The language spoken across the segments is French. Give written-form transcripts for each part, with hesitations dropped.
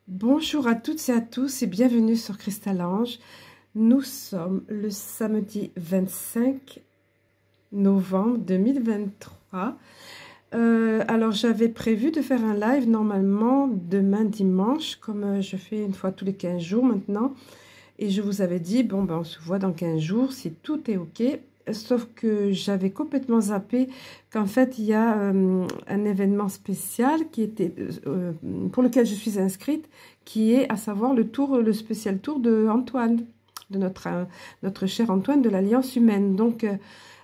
Bonjour à toutes et à tous et bienvenue sur Crystalange. Nous sommes le samedi 25 novembre 2023. Alors j'avais prévu de faire un live normalement demain dimanche, comme je fais une fois tous les 15 jours maintenant. Et je vous avais dit, bon ben on se voit dans 15 jours si tout est ok. Sauf que j'avais complètement zappé qu'en fait il y a un événement spécial qui était pour lequel je suis inscrite, qui est à savoir le spécial tour de Antoine, de notre cher Antoine de l'Alliance Humaine. Donc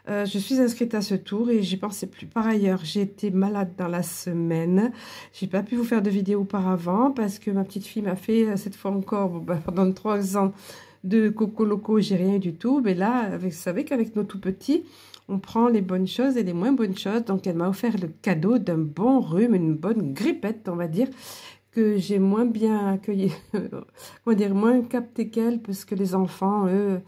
je suis inscrite à ce tour et j'y pensais plus. Par ailleurs, j'ai été malade dans la semaine. J'ai pas pu vous faire de vidéo auparavant parce que ma petite fille m'a fait cette fois encore pendant 3 ans de coco loco, j'ai rien du tout. Mais là, vous savez qu'avec nos tout petits, on prend les bonnes choses et les moins bonnes choses. Donc, elle m'a offert le cadeau d'un bon rhume, une bonne grippette, on va dire, que j'ai moins bien accueilli, on va dire moins capté qu'elle, parce que les enfants, eux,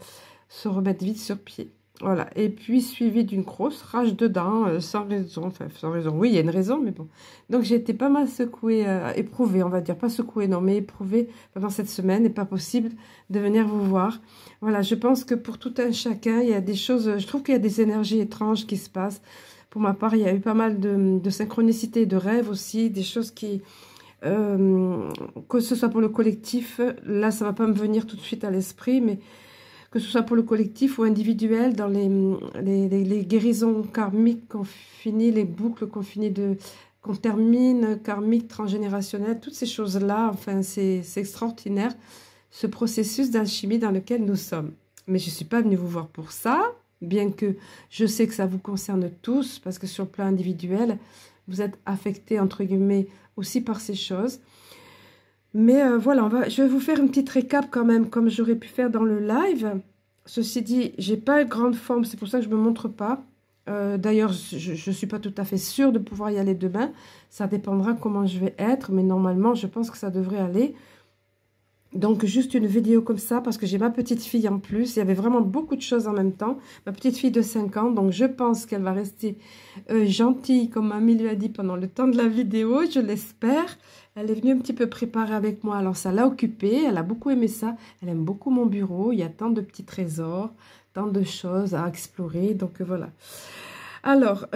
se remettent vite sur pied. Voilà, et puis suivi d'une grosse rage de dents, sans raison, enfin sans raison, oui il y a une raison, mais bon. Donc j'ai été pas mal secouée, éprouvée, on va dire, pas secouée non, mais éprouvée pendant cette semaine, et pas possible de venir vous voir. Voilà, je pense que pour tout un chacun, il y a des choses, je trouve qu'il y a des énergies étranges qui se passent. Pour ma part, il y a eu pas mal de synchronicité, de rêves aussi, des choses qui, que ce soit pour le collectif, là ça va pas me venir tout de suite à l'esprit, mais que ce soit pour le collectif ou individuel, dans les guérisons karmiques qu'on finit, les boucles qu'on termine, karmiques, transgénérationnelles, toutes ces choses-là, enfin, c'est extraordinaire, ce processus d'alchimie dans lequel nous sommes. Mais je ne suis pas venue vous voir pour ça, bien que je sais que ça vous concerne tous, parce que sur le plan individuel, vous êtes affectés, entre guillemets, aussi par ces choses. Mais voilà, je vais vous faire une petite récap quand même, comme j'aurais pu faire dans le live. Ceci dit, j'ai pas une grande forme, c'est pour ça que je ne me montre pas. D'ailleurs, je ne suis pas tout à fait sûre de pouvoir y aller demain. Ça dépendra comment je vais être, mais normalement, je pense que ça devrait aller. Donc, juste une vidéo comme ça, parce que j'ai ma petite fille en plus. Il y avait vraiment beaucoup de choses en même temps. Ma petite fille de 5 ans, donc je pense qu'elle va rester gentille, comme mamie lui a dit pendant le temps de la vidéo, je l'espère. Elle est venue un petit peu préparer avec moi, alors ça l'a occupée, elle a beaucoup aimé ça. Elle aime beaucoup mon bureau, il y a tant de petits trésors, tant de choses à explorer, donc voilà. Alors,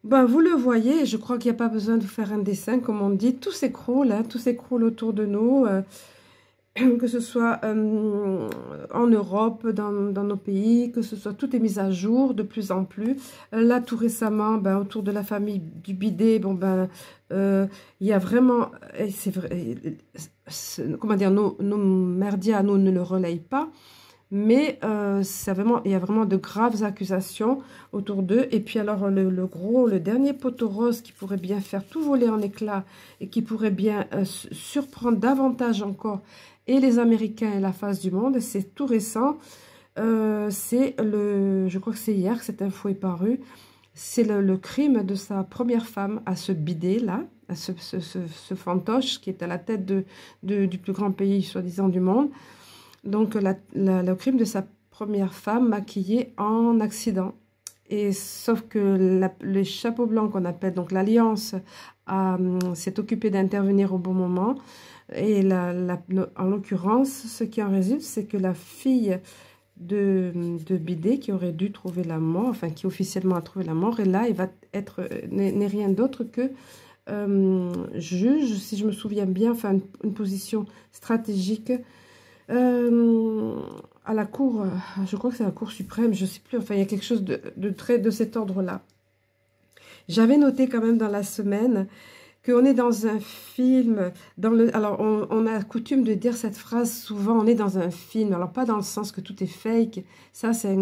ben, vous le voyez, je crois qu'il n'y a pas besoin de faire un dessin, comme on dit. Tout s'écroule, hein, tout s'écroule autour de nous, que ce soit en Europe, dans nos pays, que ce soit, tout est mis à jour de plus en plus. Là, tout récemment, ben, autour de la famille du bidet, bon, ben, il y a vraiment, c'est vrai, comment dire, nos merdias, nous ne le relayent pas. Mais il y a vraiment de graves accusations autour d'eux. Et puis alors le dernier poteau rose qui pourrait bien faire tout voler en éclats et qui pourrait bien surprendre davantage encore et les Américains et la face du monde, c'est tout récent. Je crois que c'est hier que cette info est parue. C'est le crime de sa première femme à ce bidet là, à ce fantoche qui est à la tête du plus grand pays soi-disant du monde. Donc, le crime de sa première femme maquillée en accident. Et sauf que le chapeau blanc qu'on appelle, donc l'Alliance, s'est occupé d'intervenir au bon moment. Et en l'occurrence, ce qui en résulte, c'est que la fille de Bidet, qui aurait dû trouver la mort, enfin qui officiellement a trouvé la mort, et là, il va être, n'est rien d'autre que juge, si je me souviens bien, enfin une position stratégique à la cour, je crois que c'est la cour suprême, je ne sais plus, enfin il y a quelque chose de cet ordre-là. J'avais noté quand même dans la semaine qu'on est dans un film, alors on a coutume de dire cette phrase souvent, on est dans un film, alors pas dans le sens que tout est fake, ça c'est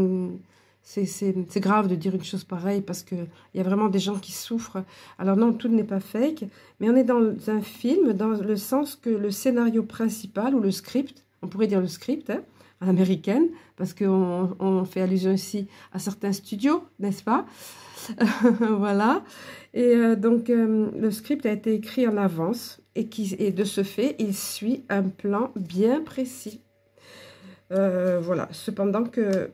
grave de dire une chose pareille parce qu'il y a vraiment des gens qui souffrent. Alors non, tout n'est pas fake, mais on est dans un film dans le sens que le scénario principal ou le script, on pourrait dire le script, hein, à l'américaine, parce qu'on fait allusion ici à certains studios, n'est-ce pas? Voilà. Et donc, le script a été écrit en avance et de ce fait, il suit un plan bien précis. Voilà. Cependant que,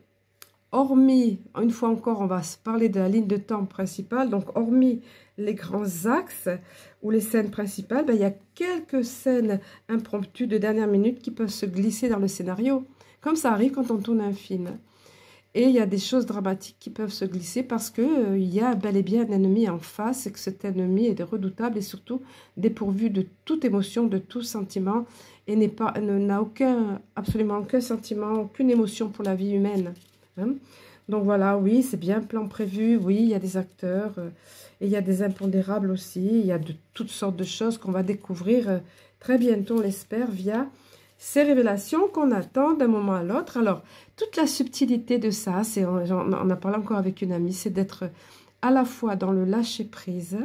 hormis, une fois encore, on va se parler de la ligne de temps principale, donc hormis les grands axes ou les scènes principales, ben, il y a quelques scènes impromptues de dernière minute qui peuvent se glisser dans le scénario, comme ça arrive quand on tourne un film. Et il y a des choses dramatiques qui peuvent se glisser parce qu'il y a bel et bien un ennemi en face et que cet ennemi est redoutable et surtout dépourvu de toute émotion, de tout sentiment et n'a absolument aucun sentiment, aucune émotion pour la vie humaine. Hein. Donc voilà, oui, c'est bien plan prévu, oui, il y a des acteurs et il y a des impondérables aussi, il y a de toutes sortes de choses qu'on va découvrir très bientôt, on l'espère, via ces révélations qu'on attend d'un moment à l'autre. Alors, toute la subtilité de ça, on a parlé encore avec une amie, c'est d'être à la fois dans le lâcher-prise,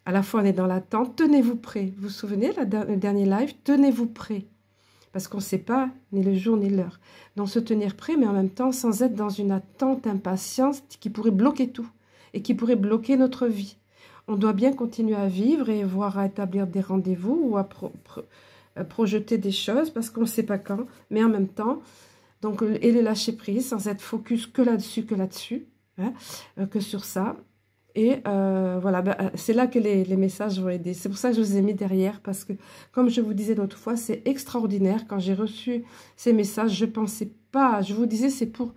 à la fois on est dans l'attente, tenez-vous prêt. Vous vous souvenez, le dernier live, tenez-vous prêt. Parce qu'on ne sait pas ni le jour ni l'heure. Donc se tenir prêt, mais en même temps sans être dans une attente, impatience qui pourrait bloquer tout et qui pourrait bloquer notre vie. On doit bien continuer à vivre et voir à établir des rendez-vous ou à projeter des choses parce qu'on ne sait pas quand, mais en même temps, donc, et le lâcher prise sans être focus que là-dessus, hein, que sur ça. Et voilà, ben, c'est là que les messages vont aider. C'est pour ça que je vous ai mis derrière, parce que, comme je vous disais l'autre fois, c'est extraordinaire. Quand j'ai reçu ces messages, je ne pensais pas, je vous disais, c'est pour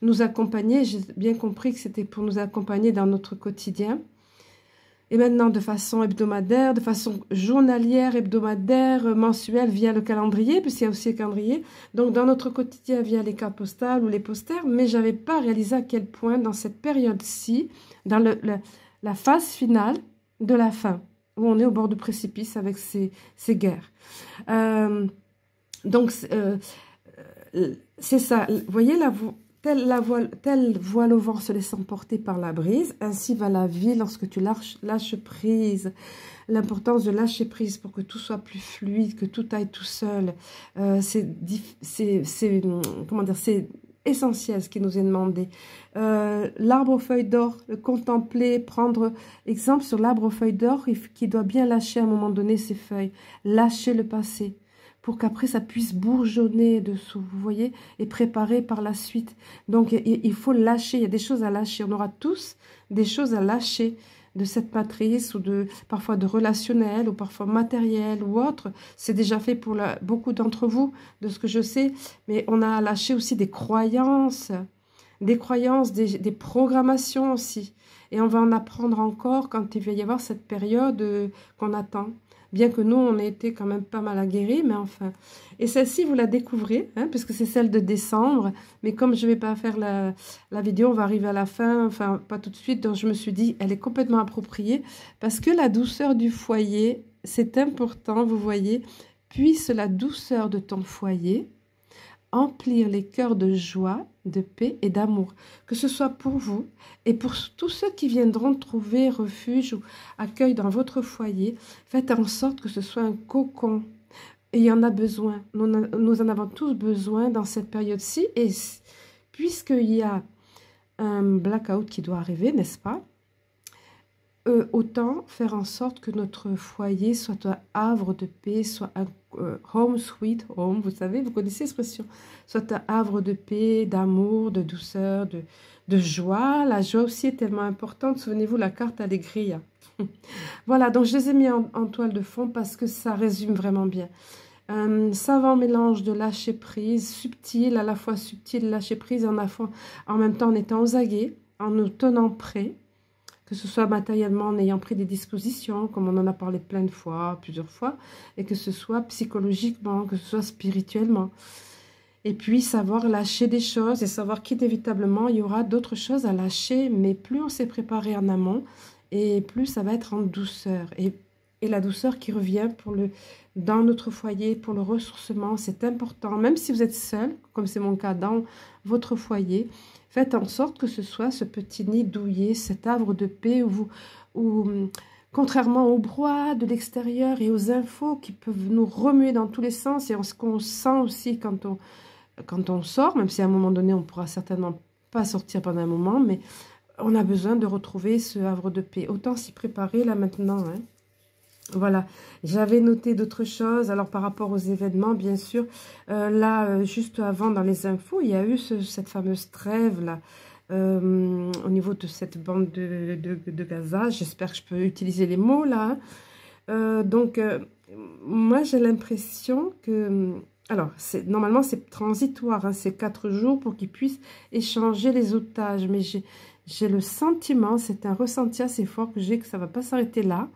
nous accompagner. J'ai bien compris que c'était pour nous accompagner dans notre quotidien. Et maintenant, de façon hebdomadaire, de façon journalière, hebdomadaire, mensuelle, via le calendrier, puisqu'il y a aussi le calendrier. Donc, dans notre quotidien, via les cartes postales ou les posters. Mais je n'avais pas réalisé à quel point, dans cette période-ci, dans la phase finale de la fin, où on est au bord du précipice avec ces guerres. Donc, c'est ça. Vous voyez, telle voile au vent se laissant porter par la brise, ainsi va la vie lorsque tu lâches prise. L'importance de lâcher prise pour que tout soit plus fluide, que tout aille tout seul. Comment dire, c'est essentiel ce qui nous est demandé. L'arbre aux feuilles d'or, le contempler, prendre exemple sur l'arbre aux feuilles d'or qui doit bien lâcher à un moment donné ses feuilles, lâcher le passé pour qu'après ça puisse bourgeonner dessous, vous voyez, et préparer par la suite. Donc il faut lâcher, il y a des choses à lâcher, on aura tous des choses à lâcher de cette matrice ou parfois de relationnel ou parfois matériel ou autre. C'est déjà fait pour beaucoup d'entre vous, de ce que je sais, mais on a à lâcher aussi des croyances, des programmations aussi. Et on va en apprendre encore quand il va y avoir cette période qu'on attend. Bien que nous, on ait été quand même pas mal aguerris, mais enfin. Et celle-ci, vous la découvrez, hein, puisque c'est celle de décembre. Mais comme je ne vais pas faire la vidéo, on va arriver à la fin, enfin, pas tout de suite. Donc, je me suis dit, elle est complètement appropriée. Parce que la douceur du foyer, c'est important, vous voyez. Puisse la douceur de ton foyer emplir les cœurs de joie, de paix et d'amour, que ce soit pour vous et pour tous ceux qui viendront trouver refuge ou accueil dans votre foyer. Faites en sorte que ce soit un cocon. Et il y en a besoin. Nous en avons tous besoin dans cette période-ci. Et puisqu'il y a un blackout qui doit arriver, n'est-ce pas? Autant faire en sorte que notre foyer soit un havre de paix, soit un home sweet home, vous savez, vous connaissez l'expression, soit un havre de paix, d'amour, de douceur, de joie. La joie aussi est tellement importante. Souvenez-vous, la carte Allegria. Voilà, donc je les ai mis en toile de fond parce que ça résume vraiment bien. Savant mélange de lâcher prise, subtil, à la fois subtil, lâcher prise, en même temps en étant aux aguets, en nous tenant prêts, que ce soit matériellement en ayant pris des dispositions, comme on en a parlé plein de fois, plusieurs fois, et que ce soit psychologiquement, que ce soit spirituellement. Et puis savoir lâcher des choses et savoir qu'inévitablement, il y aura d'autres choses à lâcher, mais plus on s'est préparé en amont, et plus ça va être en douceur. Et la douceur qui revient dans notre foyer, pour le ressourcement, c'est important. Même si vous êtes seul, comme c'est mon cas dans votre foyer, faites en sorte que ce soit ce petit nid douillet, cet havre de paix où contrairement au brouhaha de l'extérieur et aux infos qui peuvent nous remuer dans tous les sens, et ce qu'on sent aussi quand on sort, même si à un moment donné, on ne pourra certainement pas sortir pendant un moment, mais on a besoin de retrouver ce havre de paix. Autant s'y préparer là maintenant, hein. Voilà, j'avais noté d'autres choses. Alors, par rapport aux événements, bien sûr, juste avant, dans les infos, il y a eu cette fameuse trêve, là, au niveau de cette bande de Gaza. J'espère que je peux utiliser les mots là, hein. Donc, moi, j'ai l'impression que... Alors, normalement, c'est transitoire, hein, c'est 4 jours pour qu'ils puissent échanger les otages. Mais j'ai le sentiment, c'est un ressenti assez fort que j'ai, que ça ne va pas s'arrêter là,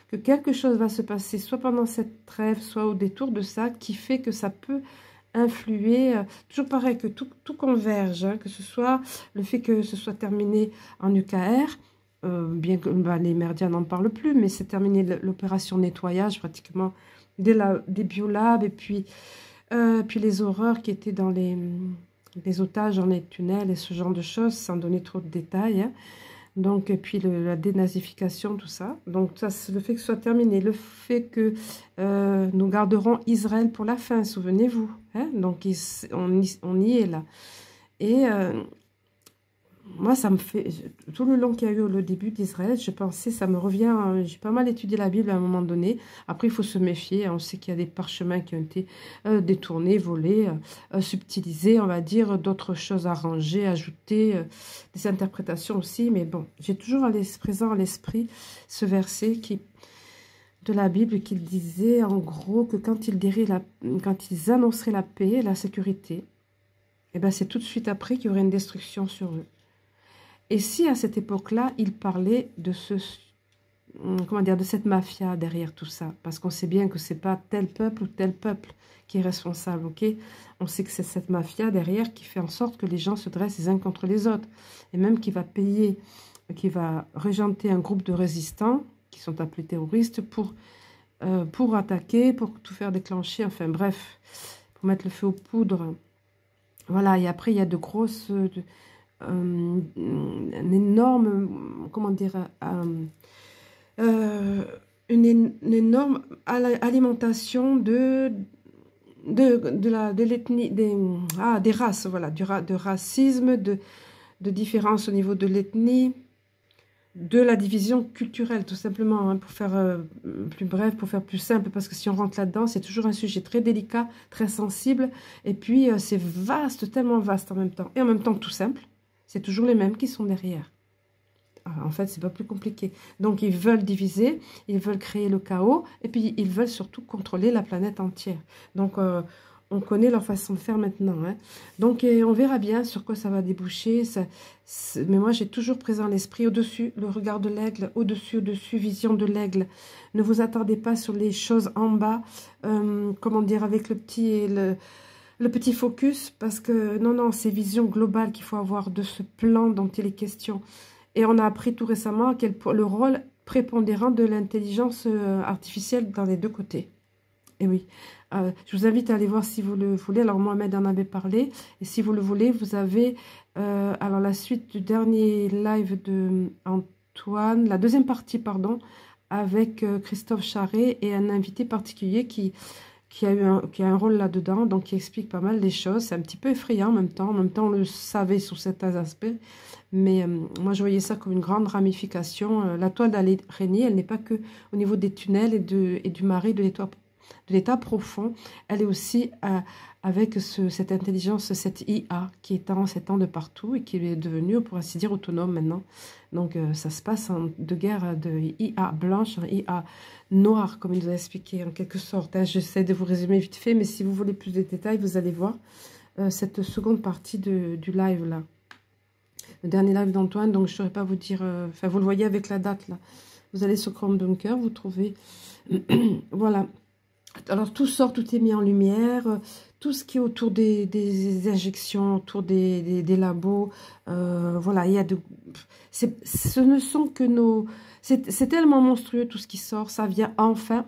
que quelque chose va se passer, soit pendant cette trêve, soit au détour de ça, qui fait que ça peut influer. Toujours pareil, que tout converge, hein, que ce soit le fait que ce soit terminé en UKR, bien que les Merdiens n'en parlent plus, mais c'est terminé l'opération nettoyage pratiquement des biolabs, et puis les horreurs qui étaient dans les otages dans les tunnels et ce genre de choses, sans donner trop de détails, hein. Donc, et puis la dénazification, tout ça. Donc, ça, le fait que ce soit terminé, le fait que nous garderons Israël pour la fin, souvenez-vous, hein. Donc, on y est là. Et moi, ça me fait... Tout le long qu'il y a eu le début d'Israël, je pensais, ça me revient... J'ai pas mal étudié la Bible à un moment donné. Après, il faut se méfier. On sait qu'il y a des parchemins qui ont été détournés, volés, subtilisés, on va dire, d'autres choses arrangées, ajoutées, des interprétations aussi. Mais bon, j'ai toujours présent à l'esprit ce verset de la Bible qui disait, en gros, que quand ils annonceraient la paix et la sécurité, eh ben, c'est tout de suite après qu'il y aurait une destruction sur eux. Et si à cette époque-là, il parlait de de cette mafia derrière tout ça, parce qu'on sait bien que c'est pas tel peuple ou tel peuple qui est responsable, ok? On sait que c'est cette mafia derrière qui fait en sorte que les gens se dressent les uns contre les autres, et même qui va payer, qui va régenter un groupe de résistants, qui sont appelés terroristes, pour attaquer, pour tout faire déclencher, enfin bref, pour mettre le feu aux poudres. Voilà, et après il y a de grosses... une énorme, comment dire, une énorme alimentation de l'ethnie, des races, voilà, de racisme, de différence au niveau de l'ethnie, de la division culturelle, tout simplement, hein, pour faire plus bref, pour faire plus simple, parce que si on rentre là-dedans, c'est toujours un sujet très délicat, très sensible, et puis c'est vaste, tellement vaste en même temps, et en même temps tout simple. C'est toujours les mêmes qui sont derrière. En fait, c'est pas plus compliqué. Donc, ils veulent diviser, ils veulent créer le chaos, et puis ils veulent surtout contrôler la planète entière. Donc, on connaît leur façon de faire maintenant, hein. Donc, on verra bien sur quoi ça va déboucher. Mais moi, j'ai toujours présent l'esprit au-dessus, le regard de l'aigle, au-dessus, vision de l'aigle. Ne vous attardez pas sur les choses en bas, comment dire, avec le petit focus, parce que non, c'est vision globale qu'il faut avoir de ce plan dont il est question. Et on a appris tout récemment le rôle prépondérant de l'intelligence artificielle dans les deux côtés. Et oui, je vous invite à aller voir si vous le voulez. Alors Mohamed en avait parlé, et si vous le voulez, vous avez alors la suite du dernier live de Antoine, la deuxième partie, pardon, avec Christophe Charret et un invité particulier qui a un rôle là-dedans, donc qui explique pas mal des choses. C'est un petit peu effrayant en même temps. En même temps, on le savait sous certains aspects. Mais moi, je voyais ça comme une grande ramification. La toile d'araignée, elle n'est pas que au niveau des tunnels et du marais, de l'état profond. Elle est aussi avec cette intelligence, cette IA qui s'étend de partout et qui est devenue, pour ainsi dire, autonome maintenant. Donc, ça se passe en deux guerres de IA blanche, en IA noire, comme il nous a expliqué en quelque sorte, hein. J'essaie de vous résumer vite fait, mais si vous voulez plus de détails, vous allez voir cette seconde partie du live là. Le dernier live d'Antoine, donc je ne saurais pas vous dire... Enfin, vous le voyez avec la date là. Vous allez sur Chrome Dunker, vous trouvez... Voilà. Alors, tout sort, tout est mis en lumière. Tout ce qui est autour des injections, autour des labos. Voilà, il y a ce ne sont que nos... C'est tellement monstrueux tout ce qui sort. Ça vient enfin.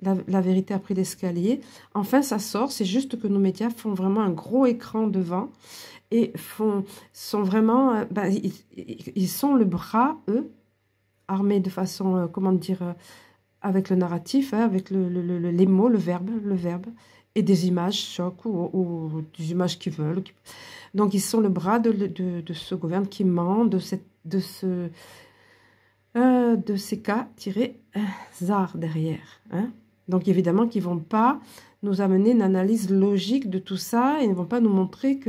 La vérité a pris l'escalier. Enfin, ça sort. C'est juste que nos médias font vraiment un gros écran devant. Et sont vraiment... ils sont le bras, eux, armés de façon, comment dire... avec le narratif, hein, avec les mots, le verbe, et des images choc ou des images qui veulent. Donc, ils sont le bras de ce gouvernement qui ment, de ces cas tirés zar derrière. Hein. Donc, évidemment, qu'ils ne vont pas nous amener une analyse logique de tout ça et ne vont pas nous montrer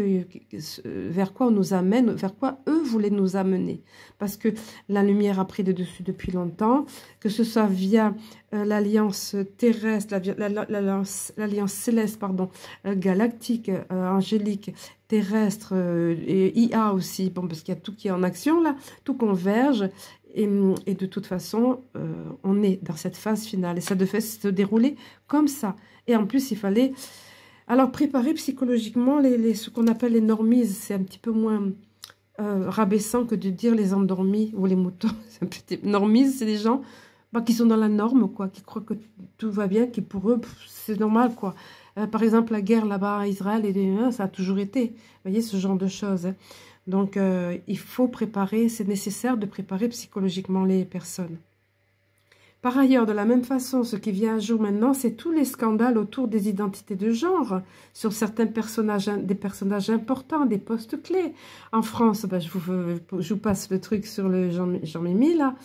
vers quoi on nous amène, vers quoi eux voulaient nous amener. Parce que la lumière a pris le dessus depuis longtemps, que ce soit via l'alliance terrestre, l'alliance céleste, pardon, galactique, angélique, terrestre, et IA aussi, bon, parce qu'il y a tout qui est en action là, tout converge. Et de toute façon, on est dans cette phase finale. Et ça devait se dérouler comme ça. Et en plus, il fallait... Alors, préparer psychologiquement ce qu'on appelle les normises. C'est un petit peu moins rabaissant que de dire les endormis ou les moutons. Normises, c'est des gens qui sont dans la norme, quoi, qui croient que tout va bien, qui pour eux, c'est normal, quoi. Par exemple, la guerre là-bas à Israël, ça a toujours été. Vous voyez, ce genre de choses. Hein. Donc, il faut préparer, c'est nécessaire de préparer psychologiquement les personnes. Par ailleurs, de la même façon, ce qui vient à jour maintenant, c'est tous les scandales autour des identités de genre, sur certains personnages, des personnages importants, des postes clés. En France, je vous passe le truc sur le Jean-Mimi, là.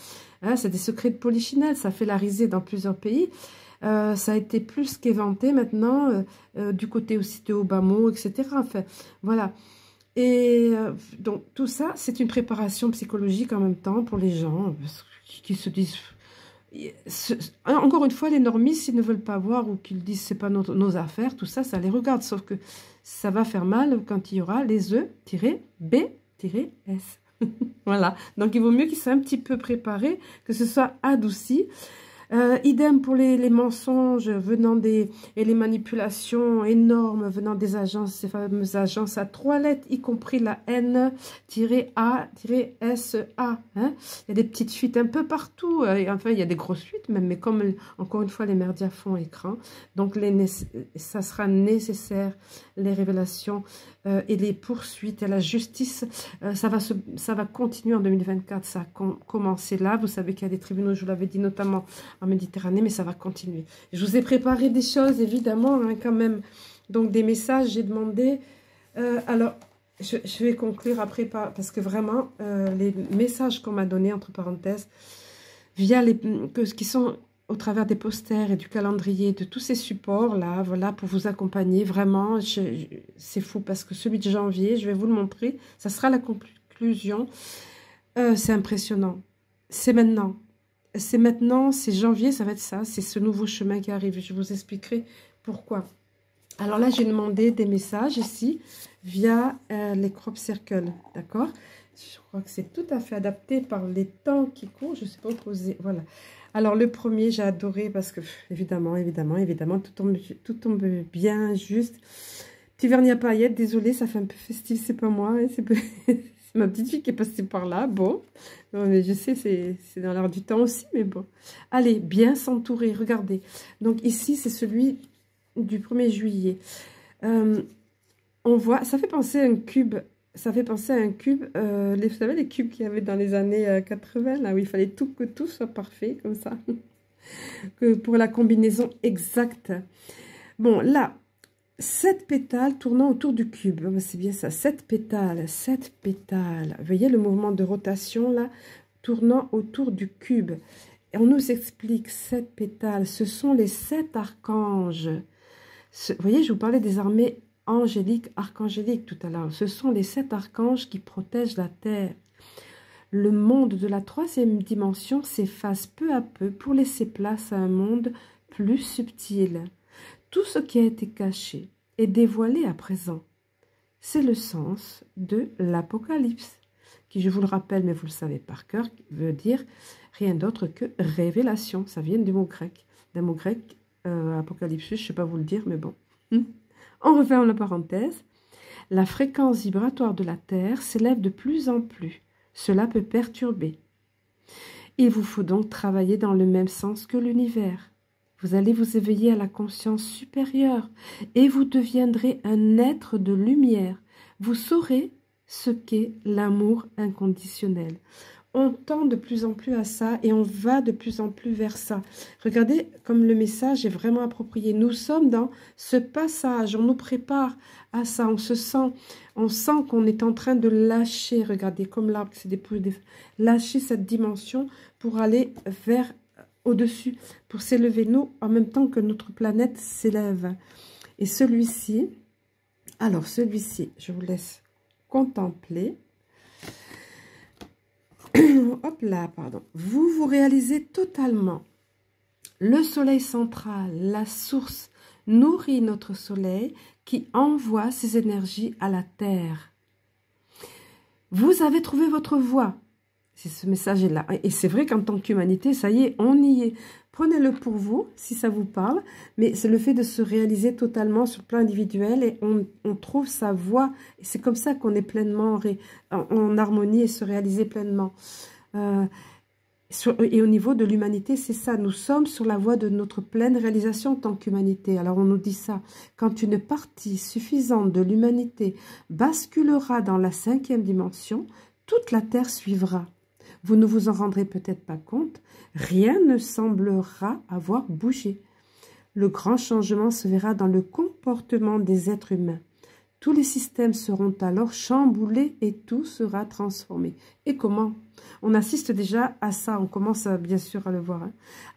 Hein, c'est des secrets de polichinelle, ça fait la risée dans plusieurs pays. Ça a été plus qu'éventé maintenant, du côté aussi de Obama, etc. Enfin, voilà. Et donc, tout ça, c'est une préparation psychologique en même temps pour les gens qui se disent... Encore une fois, les normistes, s'ils ne veulent pas voir ou qu'ils disent c'est pas nos affaires, tout ça, ça les regarde. Sauf que ça va faire mal quand il y aura les E-B-S. Voilà. Donc, il vaut mieux qu'ils soient un petit peu préparés, que ce soit adouci. Idem pour les mensonges venant et les manipulations énormes venant des agences, ces fameuses agences à 3 lettres, y compris la N-A-SA. Hein. Il y a des petites fuites un peu partout. Enfin, il y a des grosses fuites même, mais comme, encore une fois, les médias font écran. Donc, ça sera nécessaire, les révélations et les poursuites et la justice. Ça va continuer en 2024. Ça a commencé là. Vous savez qu'il y a des tribunaux, je vous l'avais dit, notamment en Méditerranée, mais ça va continuer. Je vous ai préparé des choses, évidemment, hein, quand même. Donc, des messages, j'ai demandé... alors, je vais conclure après, parce que vraiment, les messages qu'on m'a donnés, entre parenthèses, via qui sont au travers des posters et du calendrier, de tous ces supports-là, voilà, pour vous accompagner, vraiment, c'est fou, parce que celui de janvier, je vais vous le montrer, ça sera la conclusion. C'est impressionnant. C'est maintenant. C'est maintenant, c'est janvier, ça va être ça. C'est ce nouveau chemin qui arrive. Je vous expliquerai pourquoi. Alors là, j'ai demandé des messages ici via les crop circles. D'accord? Je crois que c'est tout à fait adapté par les temps qui courent. Je ne sais pas poser. Voilà. Alors le premier, j'ai adoré parce que, évidemment, tout tombe bien, juste. Petit vernis à paillettes, désolé, ça fait un peu festif, c'est pas moi. Hein, c'est ma petite fille qui est passée par là, bon. Non, mais je sais, c'est dans l'air du temps aussi, mais bon. Allez, bien s'entourer, regardez. Donc ici, c'est celui du 1er juillet. On voit, ça fait penser à un cube. Ça fait penser à un cube, vous savez, les cubes qu'il y avait dans les années 80, là où il fallait que tout soit parfait, comme ça. Que pour la combinaison exacte. Bon, là, 7 pétales tournant autour du cube. C'est bien ça, 7 pétales, 7 pétales. Vous voyez le mouvement de rotation là, tournant autour du cube. Et on nous explique 7 pétales. Ce sont les 7 archanges. Vous voyez, je vous parlais des armées angéliques, archangéliques tout à l'heure. Ce sont les 7 archanges qui protègent la terre. Le monde de la 3e dimension s'efface peu à peu pour laisser place à un monde plus subtil. Tout ce qui a été caché est dévoilé à présent. C'est le sens de l'Apocalypse, qui, je vous le rappelle, mais vous le savez par cœur, veut dire rien d'autre que révélation. Ça vient du mot grec. D'un mot grec, Apocalypse, je ne sais pas vous le dire, mais bon. On referme la parenthèse. La fréquence vibratoire de la Terre s'élève de plus en plus. Cela peut perturber. Il vous faut donc travailler dans le même sens que l'univers. Vous allez vous éveiller à la conscience supérieure et vous deviendrez un être de lumière. Vous saurez ce qu'est l'amour inconditionnel. On tend de plus en plus à ça et on va de plus en plus vers ça. Regardez comme le message est vraiment approprié. Nous sommes dans ce passage, on nous prépare à ça, on sent qu'on est en train de lâcher, regardez comme l'arbre qui s'est dépouillé, lâcher cette dimension pour aller vers au-dessus pour s'élever, nous, en même temps que notre planète s'élève. Et celui-ci, alors celui-ci, je vous laisse contempler. Hop là, pardon. Vous vous réalisez totalement. Le soleil central, la source, nourrit notre soleil qui envoie ses énergies à la Terre. Vous avez trouvé votre voie. C'est ce message-là. Et c'est vrai qu'en tant qu'humanité, ça y est, on y est. Prenez-le pour vous, si ça vous parle. Mais c'est le fait de se réaliser totalement sur le plan individuel et on trouve sa voie. Et c'est comme ça qu'on est pleinement en harmonie et se réaliser pleinement. Et au niveau de l'humanité, c'est ça. Nous sommes sur la voie de notre pleine réalisation en tant qu'humanité. Alors on nous dit ça. Quand une partie suffisante de l'humanité basculera dans la 5e dimension, toute la Terre suivra. Vous ne vous en rendrez peut-être pas compte, rien ne semblera avoir bougé. Le grand changement se verra dans le comportement des êtres humains. Tous les systèmes seront alors chamboulés et tout sera transformé. Et comment? On assiste déjà à ça, on commence bien sûr à le voir. Hein.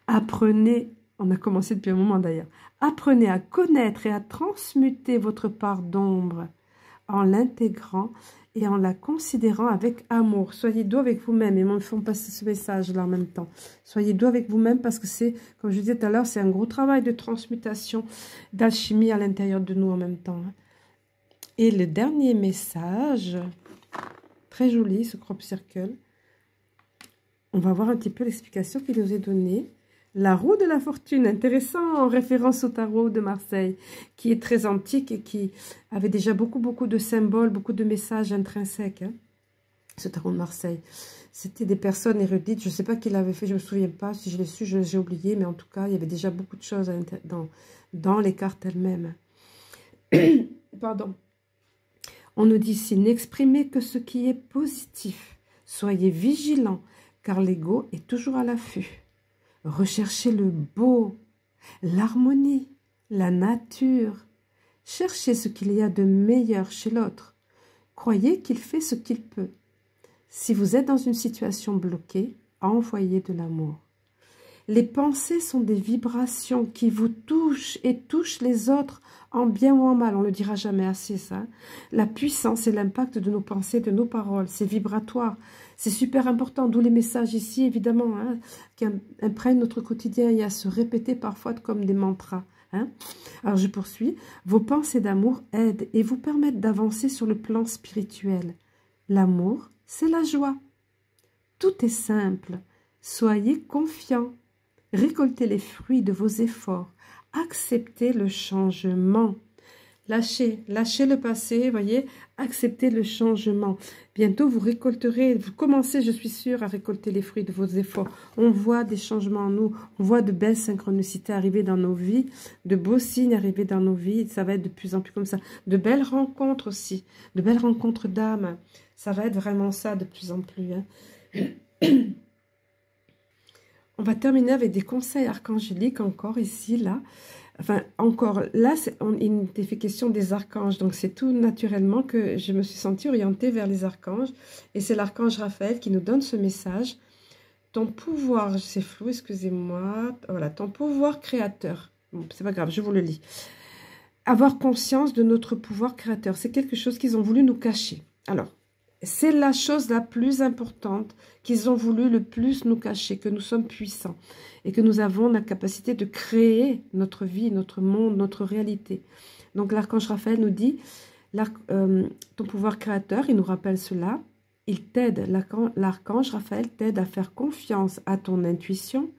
Apprenez, on a commencé depuis un moment d'ailleurs, apprenez à connaître et à transmuter votre part d'ombre en l'intégrant et en la considérant avec amour. Soyez doux avec vous-même. Et me font passer ce message-là en même temps. Soyez doux avec vous-même parce que c'est, comme je disais tout à l'heure, c'est un gros travail de transmutation, d'alchimie à l'intérieur de nous en même temps. Et le dernier message, très joli, ce crop circle. On va voir un petit peu l'explication qu'il nous est donnée. La roue de la fortune, intéressant, en référence au tarot de Marseille, qui est très antique et qui avait déjà beaucoup de symboles, beaucoup de messages intrinsèques. Hein, ce tarot de Marseille. C'était des personnes érudites, je ne sais pas qui l'avait fait, je ne me souviens pas, si je l'ai su, j'ai oublié, mais en tout cas, il y avait déjà beaucoup de choses dans les cartes elles-mêmes. Pardon. On nous dit ici, n'exprimez que ce qui est positif. Soyez vigilants, car l'ego est toujours à l'affût. Recherchez le beau, l'harmonie, la nature. Cherchez ce qu'il y a de meilleur chez l'autre. Croyez qu'il fait ce qu'il peut. Si vous êtes dans une situation bloquée, envoyez de l'amour. Les pensées sont des vibrations qui vous touchent et touchent les autres en bien ou en mal. On ne le dira jamais assez, ça. La puissance et l'impact de nos pensées, de nos paroles, c'est vibratoire. C'est super important, d'où les messages ici, évidemment, hein, qui imprègnent notre quotidien et à se répéter parfois comme des mantras. Hein. Alors, je poursuis. Vos pensées d'amour aident et vous permettent d'avancer sur le plan spirituel. L'amour, c'est la joie. Tout est simple. Soyez confiants. Récoltez les fruits de vos efforts. Acceptez le changement. Lâchez le passé, voyez, acceptez le changement. Bientôt, vous récolterez, vous commencez, je suis sûre, à récolter les fruits de vos efforts. On voit des changements en nous, on voit de belles synchronicités arriver dans nos vies, de beaux signes arriver dans nos vies, ça va être de plus en plus comme ça. De belles rencontres aussi, de belles rencontres d'âmes, ça va être vraiment ça de plus en plus. Hein. On va terminer avec des conseils archangéliques encore ici, là. Enfin, encore, là, il était fait question des archanges. Donc, c'est tout naturellement que je me suis sentie orientée vers les archanges. Et c'est l'archange Raphaël qui nous donne ce message. Ton pouvoir, c'est flou, excusez-moi. Voilà, ton pouvoir créateur. Bon, c'est pas grave, je vous le lis. Avoir conscience de notre pouvoir créateur. C'est quelque chose qu'ils ont voulu nous cacher. Alors, c'est la chose la plus importante qu'ils ont voulu le plus nous cacher, que nous sommes puissants et que nous avons la capacité de créer notre vie, notre monde, notre réalité. Donc l'archange Raphaël nous dit, ton pouvoir créateur, il nous rappelle cela, il t'aide, l'archange Raphaël t'aide à faire confiance à ton intuition,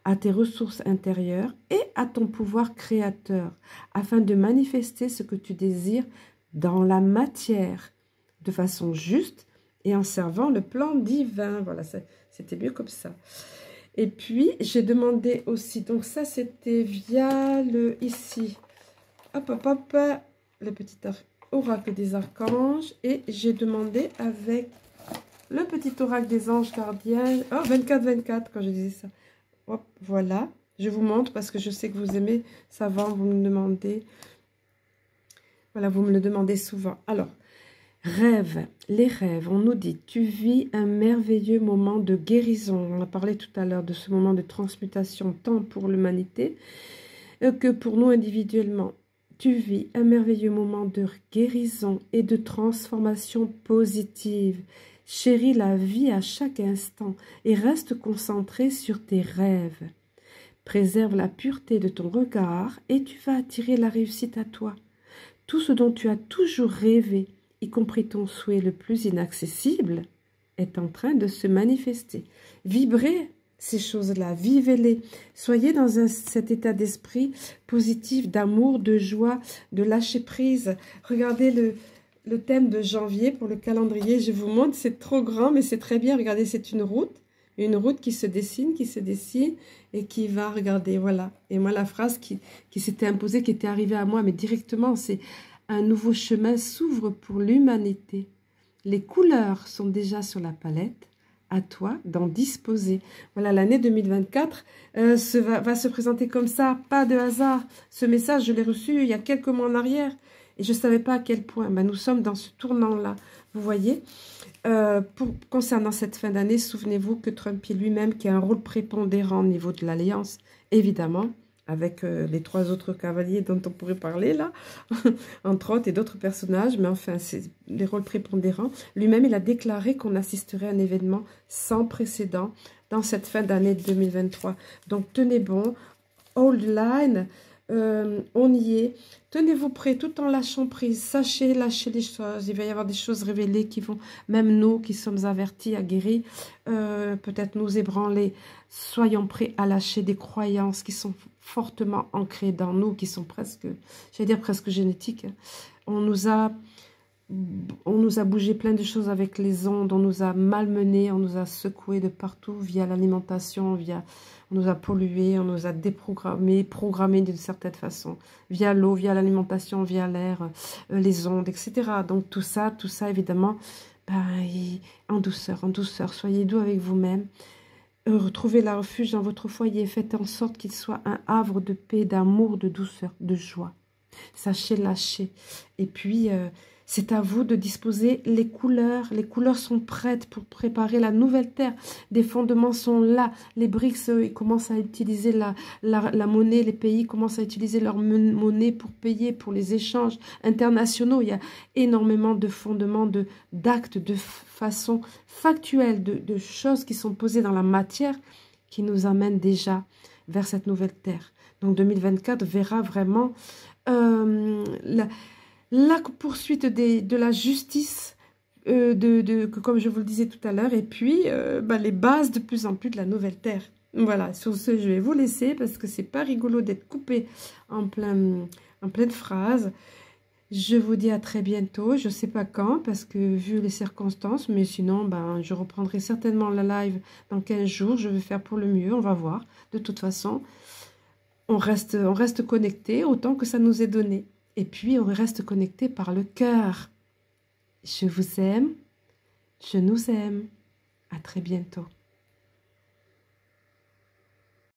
à tes ressources intérieures et à ton pouvoir créateur, afin de manifester ce que tu désires dans la matière, de façon juste et en servant le plan divin. Voilà, c'était mieux comme ça. Et puis, j'ai demandé aussi, donc ça, c'était via ici, hop, le petit oracle des archanges. Et j'ai demandé avec le petit oracle des anges gardiens. Oh, 24-24, quand je disais ça. Hop, voilà. Je vous montre parce que je sais que vous aimez savoir, vous me demandez. Voilà, vous me le demandez souvent. Alors, Rêve, les rêves, on nous dit, tu vis un merveilleux moment de guérison. On a parlé tout à l'heure de ce moment de transmutation, tant pour l'humanité que pour nous individuellement. Tu vis un merveilleux moment de guérison et de transformation positive. Chéris la vie à chaque instant et reste concentré sur tes rêves. Préserve la pureté de ton regard et tu vas attirer la réussite à toi. Tout ce dont tu as toujours rêvé, y compris ton souhait le plus inaccessible, est en train de se manifester. Vibrez ces choses-là, vivez-les. Soyez dans cet état d'esprit positif, d'amour, de joie, de lâcher prise. Regardez le thème de janvier pour le calendrier. Je vous montre, c'est trop grand, mais c'est très bien. Regardez, c'est une route qui se dessine et qui va, regardez, voilà. Et moi, la phrase qui s'était imposée, qui était arrivée à moi, mais directement, c'est « Un nouveau chemin s'ouvre pour l'humanité. Les couleurs sont déjà sur la palette. À toi d'en disposer. » Voilà, l'année 2024 va se présenter comme ça, pas de hasard. Ce message, je l'ai reçu il y a quelques mois en arrière et je ne savais pas à quel point. Ben, nous sommes dans ce tournant-là. Vous voyez, concernant cette fin d'année, souvenez-vous que Trump lui-même, qui a un rôle prépondérant au niveau de l'Alliance, évidemment, avec les 3 autres cavaliers dont on pourrait parler là, entre autres, et d'autres personnages, mais enfin, c'est les rôles prépondérants. Lui-même, il a déclaré qu'on assisterait à un événement sans précédent dans cette fin d'année 2023. Donc, tenez bon, hold line, on y est. Tenez-vous prêts tout en lâchant prise. Sachez lâcher les choses. Il va y avoir des choses révélées qui vont, même nous qui sommes avertis, aguerris, peut-être nous ébranler. Soyons prêts à lâcher des croyances qui sont fortement ancrées dans nous, qui sont presque, j'allais dire presque génétiques. On nous a bougé plein de choses avec les ondes, on nous a malmenés, on nous a secoués de partout via l'alimentation, on nous a pollués, on nous a déprogrammés, programmés d'une certaine façon, via l'eau, via l'alimentation, via l'air, les ondes, etc. Donc tout ça évidemment, en douceur, soyez doux avec vous-même. Retrouvez la refuge dans votre foyer, faites en sorte qu'il soit un havre de paix, d'amour, de douceur, de joie. Sachez lâcher. Et puis, c'est à vous de disposer les couleurs. Les couleurs sont prêtes pour préparer la nouvelle terre. Des fondements sont là. Les BRICS, ils commencent à utiliser la monnaie. Les pays commencent à utiliser leur monnaie pour payer, pour les échanges internationaux. Il y a énormément de fondements, d'actes, de façon factuelle, de choses qui sont posées dans la matière qui nous amènent déjà vers cette nouvelle terre. Donc 2024 verra vraiment la poursuite de la justice, comme je vous le disais tout à l'heure, et puis les bases de plus en plus de la nouvelle terre. Voilà, sur ce, je vais vous laisser parce que c'est pas rigolo d'être coupé en pleine phrase. Je vous dis à très bientôt, je ne sais pas quand, parce que vu les circonstances, mais sinon, je reprendrai certainement la live dans 15 jours, je vais faire pour le mieux, on va voir. De toute façon, on reste connecté autant que ça nous est donné. Et puis, on reste connecté par le cœur. Je vous aime, je nous aime. À très bientôt.